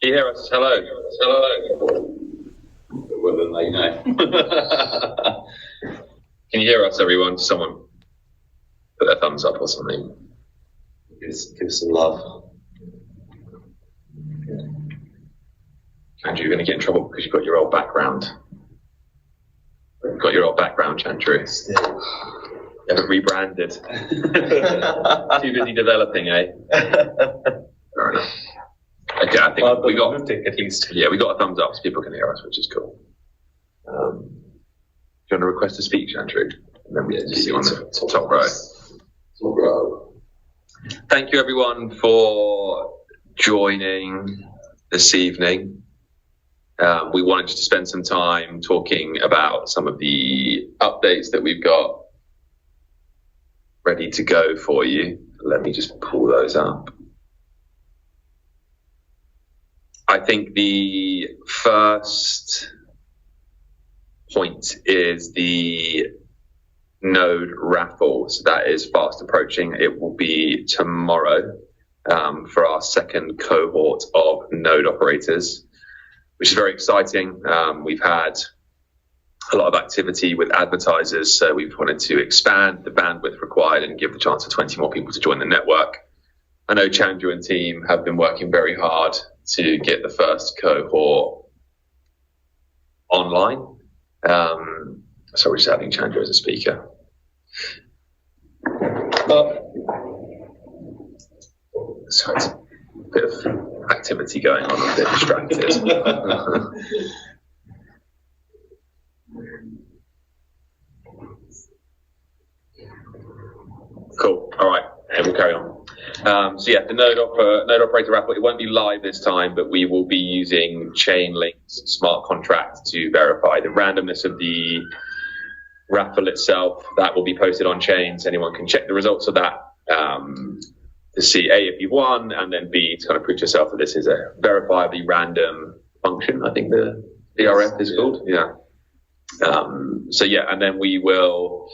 Can you hear us? Hello. Well, then they know. Can you hear us, everyone? Someone put a thumbs up or something. Give us some love. Andrew, you're going to get in trouble because you've got your old background. You've got your old background, Andrew. You haven't rebranded. Too busy developing, eh? Fair enough. Okay, I think we got at least. Yeah, we got a thumbs up so people can hear us, which is cool. Do you want to request a speech, Andrew? And then we just see on the top row. Top row. Thank you, everyone, for joining this evening. We wanted to spend some time talking about some of the updates that we've got ready to go for you. Let me just pull those up. I think the first point is the node raffle. So that is fast approaching. It will be tomorrow for our second cohort of node operators, which is very exciting. We've had a lot of activity with advertisers, so we've wanted to expand the bandwidth required and give the chance for 20 more people to join the network. I know Chandru and team have been working very hard to get the first cohort online. So we're just adding Chandru as a speaker. So it's a bit of activity going on, I'm a bit distracted. Cool. All right, and we'll carry on. So yeah, the node operator raffle, it won't be live this time, but we will be using Chainlink's smart contract to verify the randomness of the raffle itself. That will be posted on chain, so anyone can check the results of that to see A, if you won, and then B, to kind of prove to yourself that this is a verifiably random function. I think the VRF is called. Yeah. So yeah, and then we will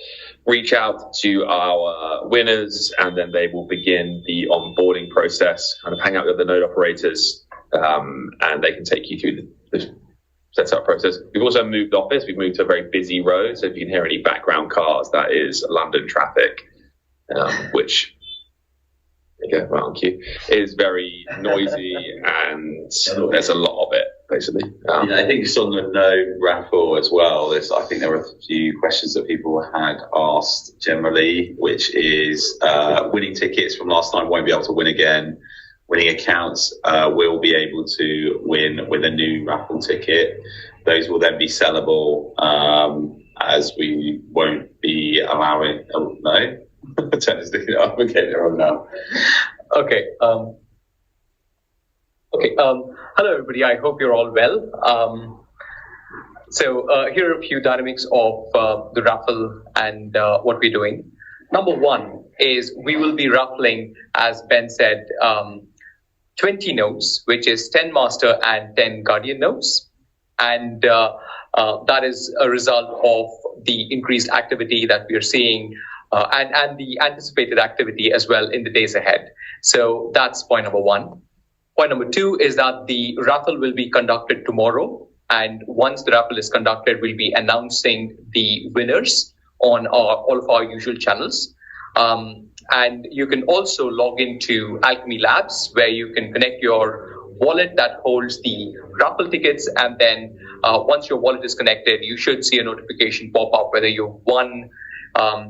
reach out to our winners, and then they will begin the onboarding process, kind of hang out with the node operators, and they can take you through the setup process. We've also moved office. We've moved to a very busy road, so if you can hear any background cars, that is London traffic, which, okay, right on cue, is very noisy, and there's a lot of it, basically. I think it's on the node raffle as well. I think there were a few questions that people had asked generally, which is winning tickets from last time won't be able to win again. Winning accounts will be able to win with a new raffle ticket. Those will then be sellable as we won't be allowing. Oh, no. Tennis looking up. Okay, they're on now. Okay. Hello, everybody. I hope you're all well. So here are a few dynamics of the raffle and what we're doing. Number one is we will be raffling, as Ben said, 20 nodes, which is 10 master and 10 guardian nodes. And that is a result of the increased activity that we are seeing and the anticipated activity as well in the days ahead. So that's point number one. Point number two is that the raffle will be conducted tomorrow. And once the raffle is conducted, we'll be announcing the winners on all of our usual channels. And you can also log into Alkimi Labs, where you can connect your wallet that holds the raffle tickets. And then once your wallet is connected, you should see a notification pop up whether you've won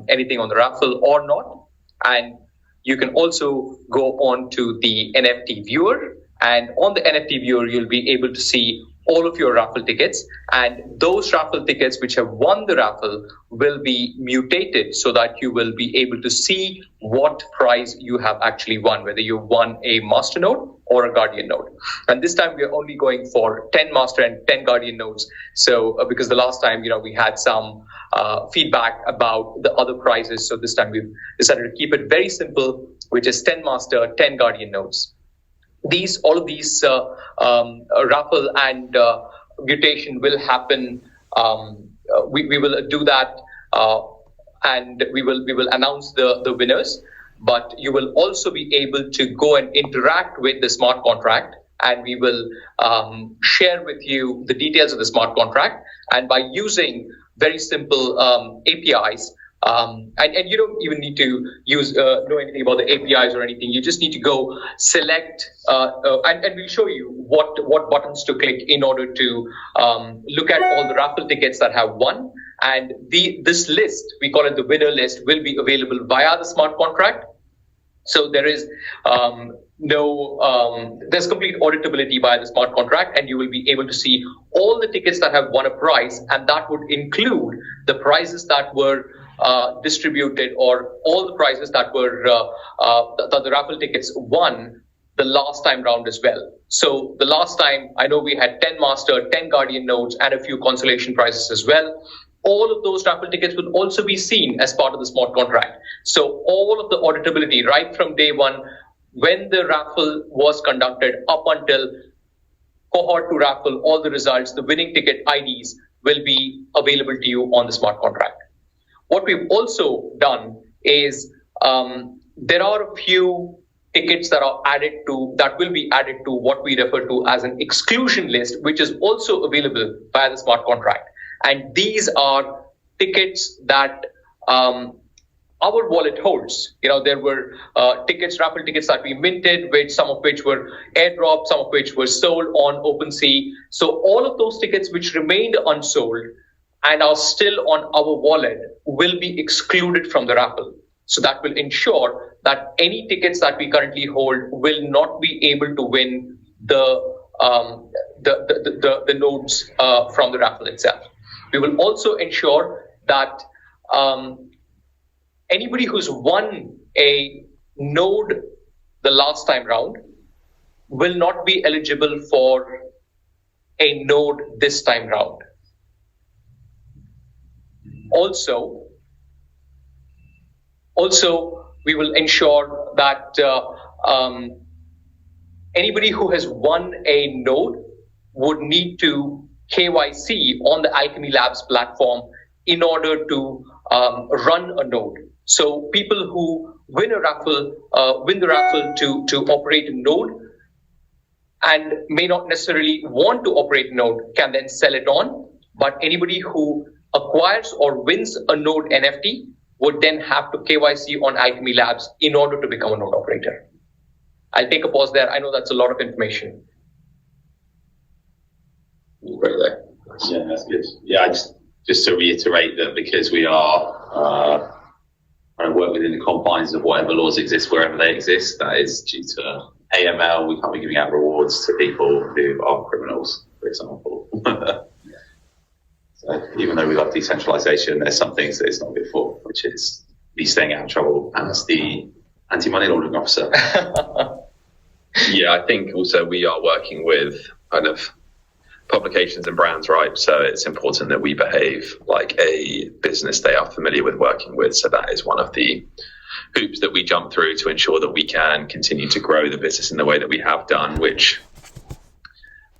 anything on the raffle or not. And you can also go on to the NFT viewer. And on the NFT viewer, you'll be able to see all of your raffle tickets, and those raffle tickets which have won the raffle will be mutated so that you will be able to see what prize you have actually won, whether you won a master node or a guardian node. And this time we are only going for 10 master and 10 guardian nodes. So because the last time, we had some feedback about the other prizes. So this time we've decided to keep it very simple, which is 10 master, 10 guardian nodes. All of these raffle and mutation will happen. We will do that, and we will announce the winners. But you will also be able to go and interact with the smart contract and we will share with you the details of the smart contract. And by using very simple APIs, and you don't even need to know anything about the APIs or anything. You just need to go select, and we'll show you what buttons to click in order to look at all the raffle tickets that have won. And this list, we call it the winner list, will be available via the smart contract. So there is there's complete auditability by the smart contract, and you will be able to see all the tickets that have won a prize, and that would include the prizes that were distributed, or all the prizes that were the raffle tickets won the last time round as well. So the last time, I know we had 10 Master, 10 Guardian notes, and a few consolation prizes as well. All of those raffle tickets will also be seen as part of the smart contract. So all of the auditability right from day one, when the raffle was conducted up until cohort 2 raffle, all the results, the winning ticket IDs will be available to you on the smart contract. What we've also done is there are a few tickets that will be added to what we refer to as an exclusion list, which is also available via the smart contract. And these are tickets that our wallet holds. There were raffle tickets that we minted, some of which were airdropped, some of which were sold on OpenSea. So all of those tickets which remained unsold and are still on our wallet will be excluded from the raffle. So that will ensure that any tickets that we currently hold will not be able to win the nodes from the raffle itself. We will also ensure that anybody who's won a node the last time round will not be eligible for a node this time round. Also, we will ensure that anybody who has won a node would need to KYC on the Alkimi Labs platform in order to run a node. So people who win the raffle to operate a node and may not necessarily want to operate a node can then sell it on. But anybody who acquires or wins a node NFT would then have to KYC on Alkimi Labs in order to become a node operator. I'll take a pause there. I know that's a lot of information. Great there. Yeah, that's good. Yeah, just to reiterate that because we are trying to work within the confines of whatever laws exist wherever they exist, that is due to AML. We can't be giving out rewards to people who are criminals, for example. So even though we love decentralization, there's some things that it's not good for, which is me staying out of trouble as the anti-money laundering officer. Yeah, I think also we are working with kind of publications and brands, right? So it's important that we behave like a business they are familiar with working with. So that is one of the hoops that we jump through to ensure that we can continue to grow the business in the way that we have done, which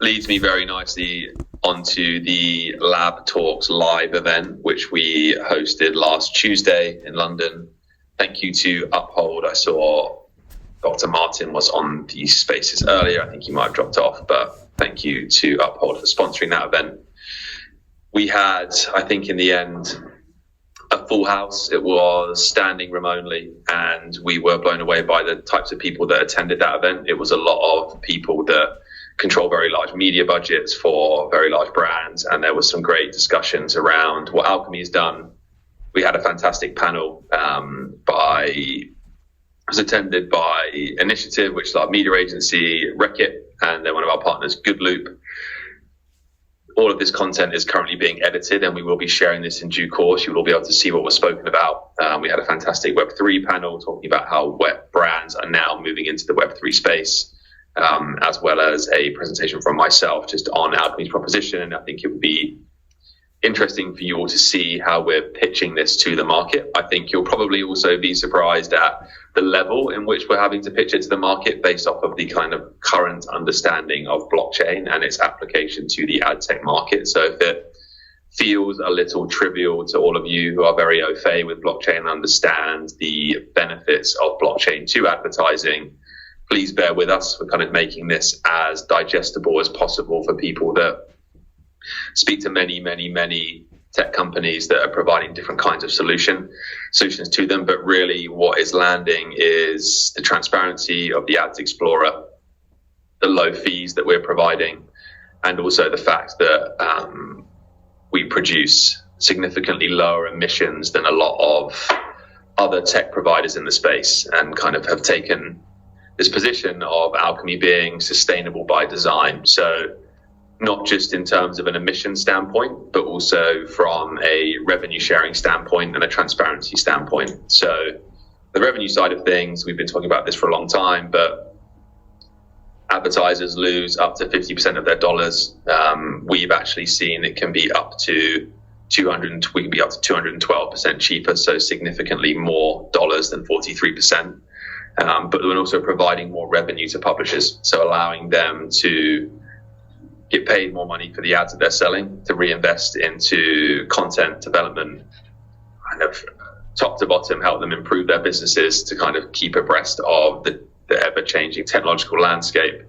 leads me very nicely onto the LabTalks live event, which we hosted last Tuesday in London. Thank you to Uphold. I saw Dr. Martin was on these spaces earlier. I think he might have dropped off, but thank you to Uphold for sponsoring that event. We had, I think in the end, a full house. It was standing room only, and we were blown away by the types of people that attended that event. It was a lot of people that control very large media budgets for very large brands, and there was some great discussions around what Alkimi has done. We had a fantastic panel was attended by Initiative, which is our media agency, Reckitt, and then one of our partners, Goodloop. All of this content is currently being edited, and we will be sharing this in due course. You will be able to see what was spoken about. We had a fantastic Web3 panel talking about how web brands are now moving into the Web3 space, as well as a presentation from myself just on Alkimi's proposition. And I think it would be interesting for you all to see how we're pitching this to the market. I think you'll probably also be surprised at the level in which we're having to pitch it to the market based off of the kind of current understanding of blockchain and its application to the ad tech market. So if it feels a little trivial to all of you who are very au fait with blockchain and understand the benefits of blockchain to advertising, please bear with us. We're kind of making this as digestible as possible for people that speak to many tech companies that are providing different kinds of solutions to them. But really what is landing is the transparency of the Ads Explorer, the low fees that we're providing, and also the fact that we produce significantly lower emissions than a lot of other tech providers in the space, and kind of have taken this position of Alkimi being sustainable by design. So not just in terms of an emission standpoint, but also from a revenue sharing standpoint and a transparency standpoint. So the revenue side of things, we've been talking about this for a long time, but advertisers lose up to 50% of their dollars. We've actually seen it can be up to 212% cheaper, so significantly more dollars than 43%. But we're also providing more revenue to publishers, so allowing them to get paid more money for the ads that they're selling, to reinvest into content development, kind of top to bottom, help them improve their businesses, to kind of keep abreast of the ever-changing technological landscape.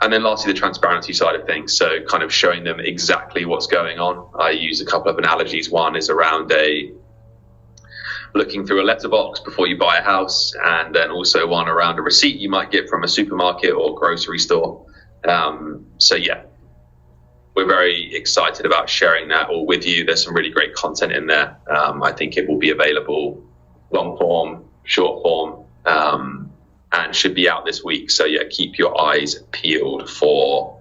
And then lastly, the transparency side of things, so kind of showing them exactly what's going on. I use a couple of analogies. One is around looking through a letterbox before you buy a house, and then also one around a receipt you might get from a supermarket or grocery store. So yeah, we're very excited about sharing that all with you. There's some really great content in there. I think it will be available long form, short form, and should be out this week. So yeah, keep your eyes peeled for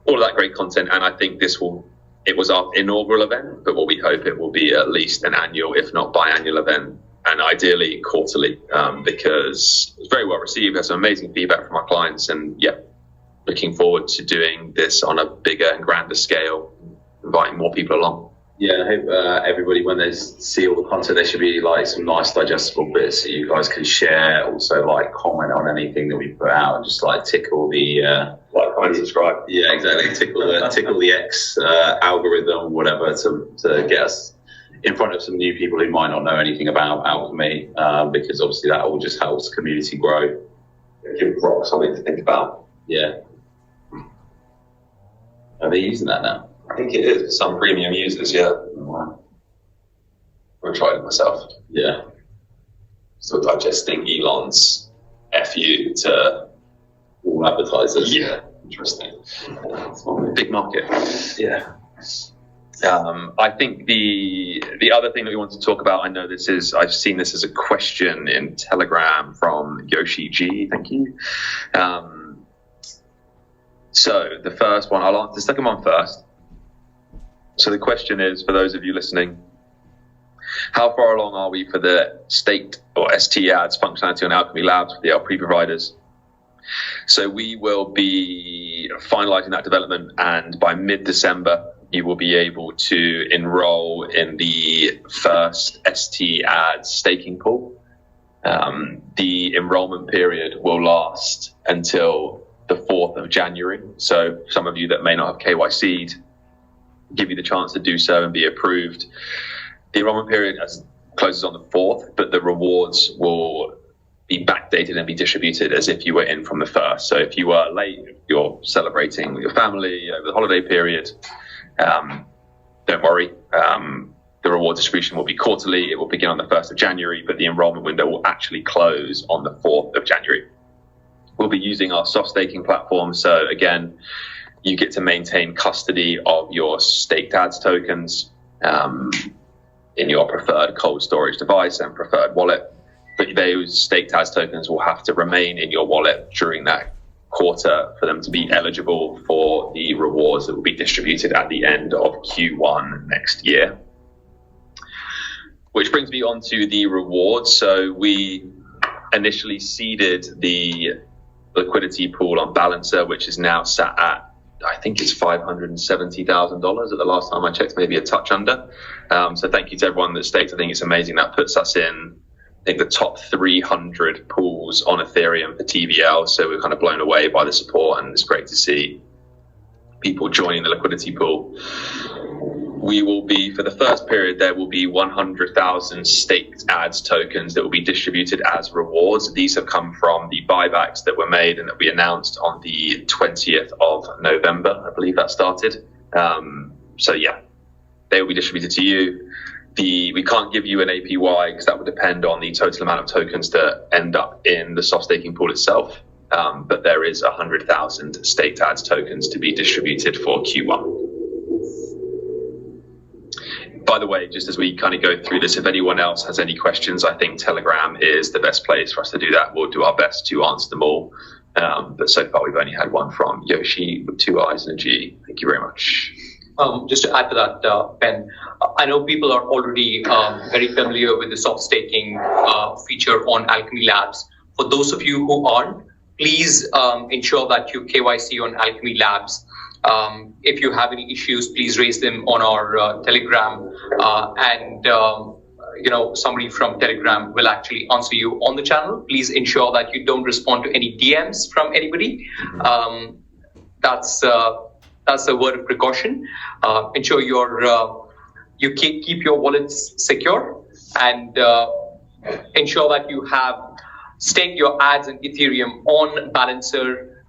all of that great content. And I think it was our inaugural event, but what we hope it will be at least an annual, if not biannual event, and ideally quarterly, because it's very well received. Has some amazing feedback from our clients, and yeah, looking forward to doing this on a bigger and grander scale, inviting more people along. Yeah, I hope everybody, when they see all the content, there should be like some nice digestible bits that you guys can share. Also, like comment on anything that we put out, and just like tickle the like, comment, subscribe. Yeah, exactly. Tickle the X algorithm, whatever, to get us in front of some new people who might not know anything about Alkimi, because obviously that all just helps the community grow. Give Rock something to think about. Yeah. Are they using that now? I think it is for some premium users, yeah. Oh, wow. I've tried it myself. Yeah. Still digesting Elon's FU to all advertisers. Yeah. Interesting. Big market. Yeah. I think the other thing that we want to talk about, I've seen this as a question in Telegram from Yoshi G. Thank you. So the first one, I'll answer the second one first. So the question is, for those of you listening, how far along are we for the staked or ST ads functionality on Alkimi Labs for the LP providers? So we will be finalizing that development, and by mid-December, you will be able to enroll in the first ST ads staking pool. The enrollment period will last until the 4th of January. So some of you that may not have KYC'd, give you the chance to do so and be approved. The enrollment period closes on the 4th, but the rewards will be backdated and be distributed as if you were in from the 1st. So if you were late, if you're celebrating with your family over the holiday period, don't worry. The reward distribution will be quarterly. It will begin on the 1st of January, but the enrollment window will actually close on the 4th of January. We'll be using our soft staking platform. So again, you get to maintain custody of your staked ads tokens in your preferred cold storage device and preferred wallet. But those staked ads tokens will have to remain in your wallet during that quarter for them to be eligible for the rewards that will be distributed at the end of Q1 next year. Which brings me on to the rewards. So we initially seeded the liquidity pool on Balancer, which is now sat at, I think it's $570,000 at the last time I checked, maybe a touch under. So thank you to everyone that staked. I think it's amazing. That puts us in, I think, the top 300 pools on Ethereum for TVL. So we're kind of blown away by the support, and it's great to see people joining the liquidity pool. we will be, for the first period, there will be 100,000 staked ads tokens that will be distributed as rewards. These have come from the buybacks that were made and that we announced on the 20th of November. I believe that started. So yeah, they will be distributed to you. We can't give you an APY because that would depend on the total amount of tokens that end up in the soft staking pool itself. But there is 100,000 staked ads tokens to be distributed for Q1. By the way, just as we kind of go through this, if anyone else has any questions, I think Telegram is the best place for us to do that. We'll do our best to answer them all. But so far, we've only had one from Yoshi with 2 I's and a G. Thank you very much. Just to add to that, Ben, I know people are already very familiar with the soft staking feature on Alkimi Labs. For those of you who aren't, please ensure that you KYC on Alkimi Labs. If you have any issues, please raise them on our Telegram, and somebody from Telegram will actually answer you on the channel. Please ensure that you don't respond to any DMs from anybody. That's a word of precaution. Ensure you keep your wallets secure, and ensure that you have staked your ads in Ethereum on Balancer.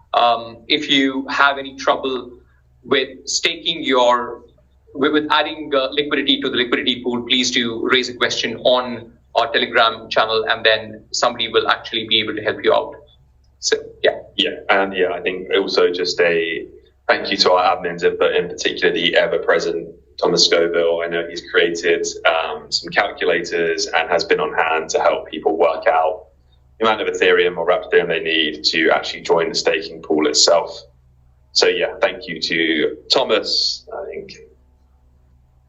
If you have any trouble with staking with adding liquidity to the liquidity pool, please do raise a question on our Telegram channel, and then somebody will actually be able to help you out. So, yeah. Yeah, and I think also just a thank you to our admins, but in particular the ever-present Thomas Scoville. I know he's created some calculators and has been on hand to help people work out the amount of Ethereum or wrapped Ethereum they need to actually join the staking pool itself. So yeah, thank you to Thomas. I think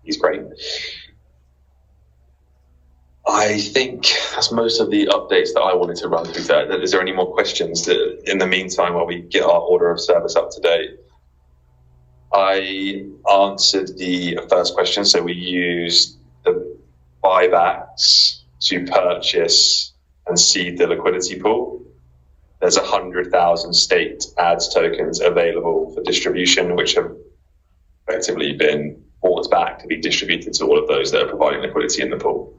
he's great. I think that's most of the updates that I wanted to run through there. Is there any more questions in the meantime while we get our order of service up to date? I answered the first question. So we used the buybacks to purchase and seed the liquidity pool. There's 100,000 staked ads tokens available for distribution, which have effectively been bought back to be distributed to all of those that are providing liquidity in the pool.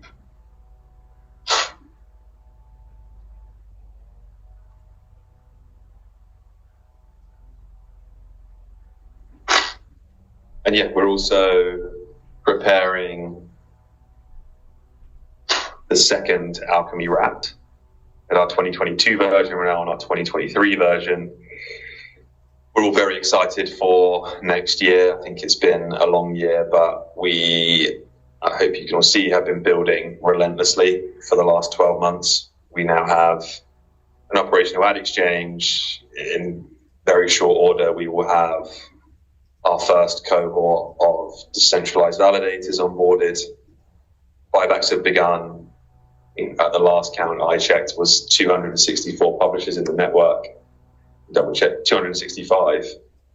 And yeah, we're also preparing the second Alkimi Wrapped. At our 2022 version, we're now on our 2023 version. We're all very excited for next year. I think it's been a long year, but I hope you can all see, have been building relentlessly for the last 12 months. We now have an operational ad exchange. In very short order, we will have our first cohort of decentralized validators onboarded. Buybacks have begun. At the last count I checked was 264 publishers in the network. Double check, 265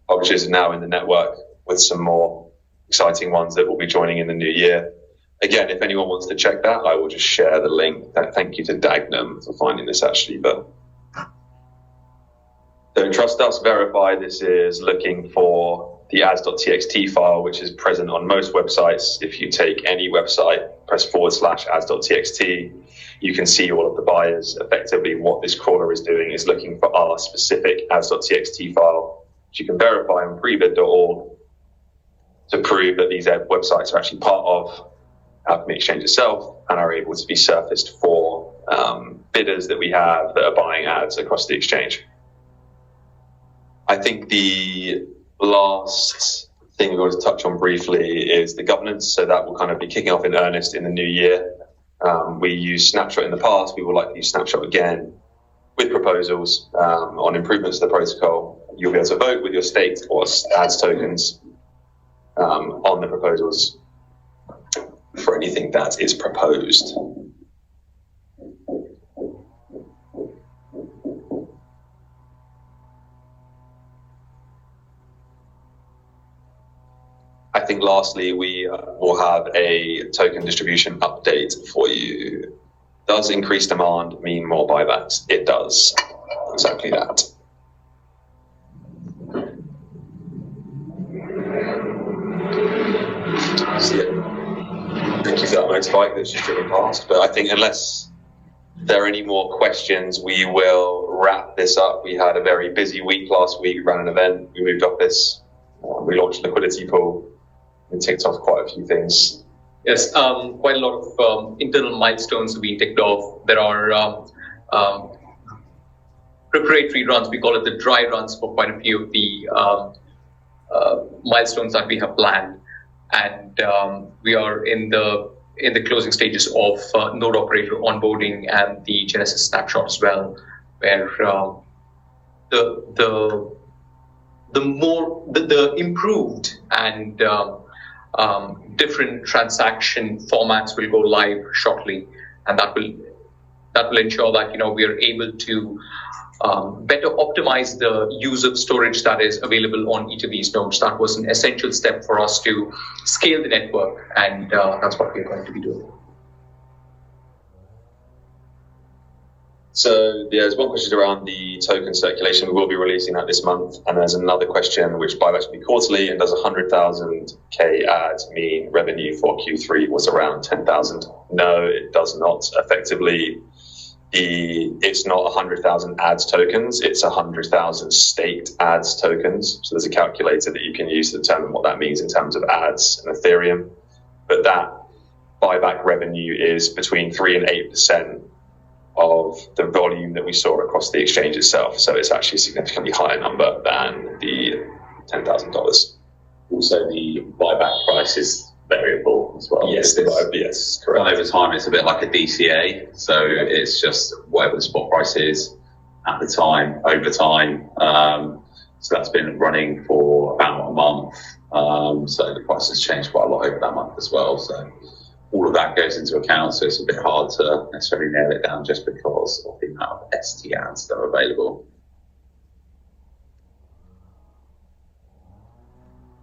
publishers are now in the network, with some more exciting ones that will be joining in the new year. Again, if anyone wants to check that, I will just share the link. Thank you to Dagnum for finding this actually. But don't trust us, verify. This is looking for the ads.txt file, which is present on most websites. If you take any website, press /ads.txt, you can see all of the buyers. Effectively, what this crawler is doing is looking for our specific ads.txt file, which you can verify on prebid.org to prove that these websites are actually part of Alkimi Exchange itself and are able to be surfaced for bidders that we have that are buying ads across the exchange. I think the last thing we want to touch on briefly is the governance. So that will kind of be kicking off in earnest in the new year. We used Snapshot in the past. We will likely use Snapshot again with proposals on improvements to the protocol. You'll be able to vote with your staked or ads tokens on the proposals for anything that is proposed. I think lastly, we will have a token distribution update for you. Does increased demand mean more buybacks? It does. Exactly that. motorbike that's just driven past. But I think unless there are any more questions, we will wrap this up. We had a very busy week last week. We ran an event. We moved office. We launched liquidity pool. We ticked off quite a few things. Yes, quite a lot of internal milestones we ticked off. There are preparatory runs. We call it the dry runs for quite a few of the milestones that we have planned, and we are in the closing stages of node operator onboarding and the Genesis snapshot as well, where the improved and different transaction formats will go live shortly, and that will ensure that we are able to better optimize the use of storage that is available on each of these nodes. That was an essential step for us to scale the network, and that's what we're going to be doing. So there's one question around the token circulation. We will be releasing that this month. And there's another question, which buybacks will be quarterly, and does 100,000 K ads mean revenue for Q3 was around 10,000? No, it does not. Effectively, it's not 100,000 ads tokens, it's 100,000 staked ads tokens. So there's a calculator that you can use to determine what that means in terms of ads and Ethereum. But that buyback revenue is between 3 and 8% of the volume that we saw across the exchange itself. So it's actually a significantly higher number than the $10,000. Also, the buyback price is variable as well. Yes, yes, correct. Over time, it's a bit like a DCA. So it's just whatever the spot price is at the time, over time. So that's been running for about a month. So the price has changed quite a lot over that month as well. So all of that goes into account, so it's a bit hard to necessarily nail it down just because of the amount of ST ads that are available.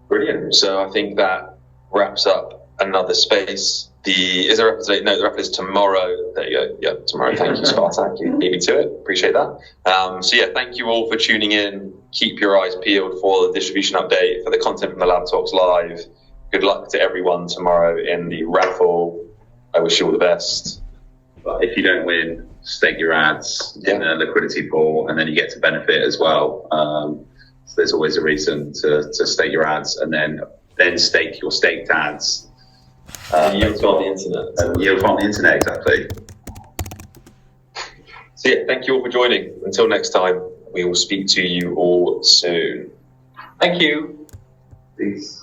Brilliant. So I think that wraps up another space. Is there a reference? No, the reference is tomorrow. There you go. Yeah, tomorrow. Thank you, Spartak. You beat me to it. Appreciate that. So yeah, thank you all for tuning in. Keep your eyes peeled for the distribution update, for the content from the LabTalks Live. Good luck to everyone tomorrow in the raffle. I wish you all the best. But if you don't win, stake your ads in the liquidity pool, and then you get to benefit as well. So there's always a reason to stake your ads, and then stake your staked ads. Yield on the internet. Yield on the internet, exactly. So yeah, thank you all for joining. Until next time, we will speak to you all soon. Thank you. Peace.